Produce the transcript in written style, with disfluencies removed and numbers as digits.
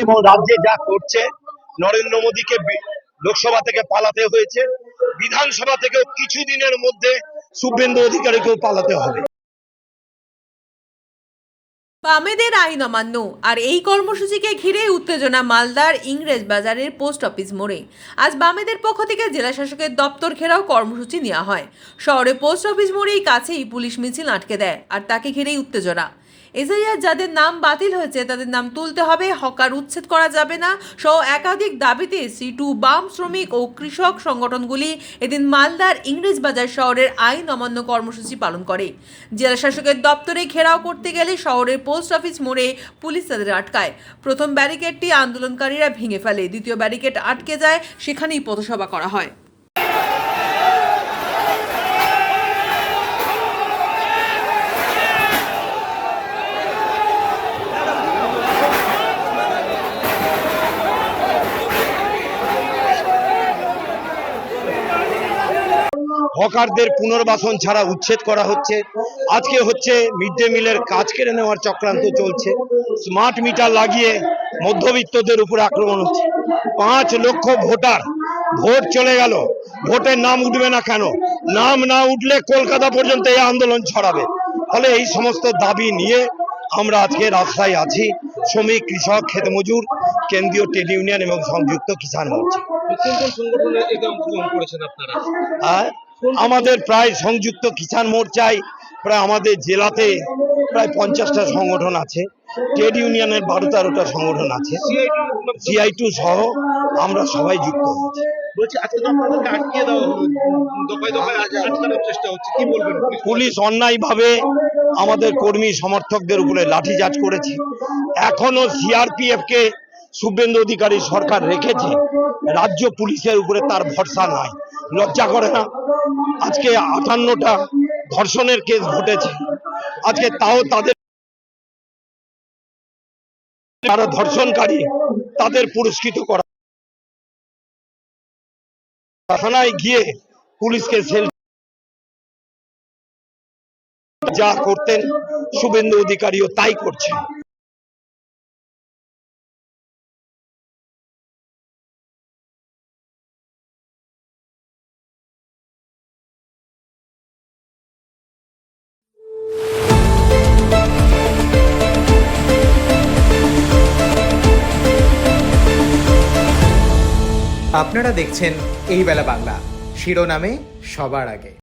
এবং রাজ্যে যা করছে, নরেন্দ্র মোদীকে লোকসভা থেকে পালাতে হয়েছে, বিধানসভা থেকেও কিছুদিনের মধ্যে শুভেন্দু অধিকারীকেও পালাতে হবে। বামেদের আইন অমান্য আর এই কর্মসূচিকে ঘিরে উত্তেজনা মালদার ইংরেজ বাজারের পোস্ট অফিস মোড়ে। আজ বামেদের পক্ষ থেকে জেলা শাসকের দপ্তর ঘেরাও কর্মসূচি নেওয়া হয়। শহরে পোস্ট অফিস মোড়েই কাছেই পুলিশ মিছিল আটকে দেয় আর তাকে ঘিরেই উত্তেজনা। এসআইআর যাদের নাম বাতিল হয়েছে তাদের নাম তুলতে হবে, হকার উচ্ছেদ করা যাবে না সহ একাধিক দাবিতে সিটু, বাম, শ্রমিক ও কৃষক সংগঠনগুলি এদিন মালদার ইংরেজ বাজার শহরের আইন অমান্য কর্মসূচি পালন করে। জেলা শাসকের দপ্তরে ঘেরাও করতে গেলে শহরের পোস্ট অফিস মোড়ে পুলিশ তাদের আটকায়। প্রথম ব্যারিকেডটি আন্দোলনকারীরা ভেঙে ফেলে, দ্বিতীয় ব্যারিকেড আটকে যায়, সেখানেই পথসভা করা হয়। হকারদের পুনর্বাসন ছাড়া উচ্ছেদ করা হচ্ছে। আজকে হচ্ছে মিড ডে মিলের কাজ কেড়ে নেওয়ার চক্রান্ত চলছে। স্মার্ট মিটার লাগিয়ে মধ্যবিত্তদের উপর আক্রমণ হচ্ছে। 5 লক্ষ ভোটার, ভোট চলে গেল, ভোটের নাম উঠবে না কেন? নাম না উঠলে কলকাতা পর্যন্ত এই আন্দোলন ছড়াবে। ফলে এই সমস্ত দাবি নিয়ে আমরা আজকে রাস্তায় আছি। শ্রমিক, কৃষক, ক্ষেত মজুর, কেন্দ্রীয় ট্রেড ইউনিয়ন এবং সংযুক্ত কিষাণ মোর্চা। আমাদের প্রায় সংযুক্ত কিষাণ মোর্চায় প্রায় আমাদের জেলাতে প্রায় 50টা সংগঠন আছে। ট্রেড ইউনিয়নের 12-13টা সংগঠন আছে, CI2 সহ আমরা সবাই যুক্ত হয়েছি। পুলিশ অন্যায়ভাবে আমাদের কর্মী সমর্থকদের উপরে লাঠিচার্জ করেছে। এখনো CRPF কে শুভেন্দু অধিকারী সরকার রেখেছে, রাজ্য পুলিশের উপরে তার ভরসা নাই। লজ্জা করে না? আজকে 58টা ধর্ষণের কেস ঘটেছে, আজকে তাও তাদের যারা ধর্ষণকারী তাদের পুরস্কৃত করা, থানায় গিয়ে পুলিশকে যা করতেন শুভেন্দু অধিকারীও তাই করছেন। আপনারা দেখছেন এই বেলা বাংলা, শিরোনামে সবার আগে।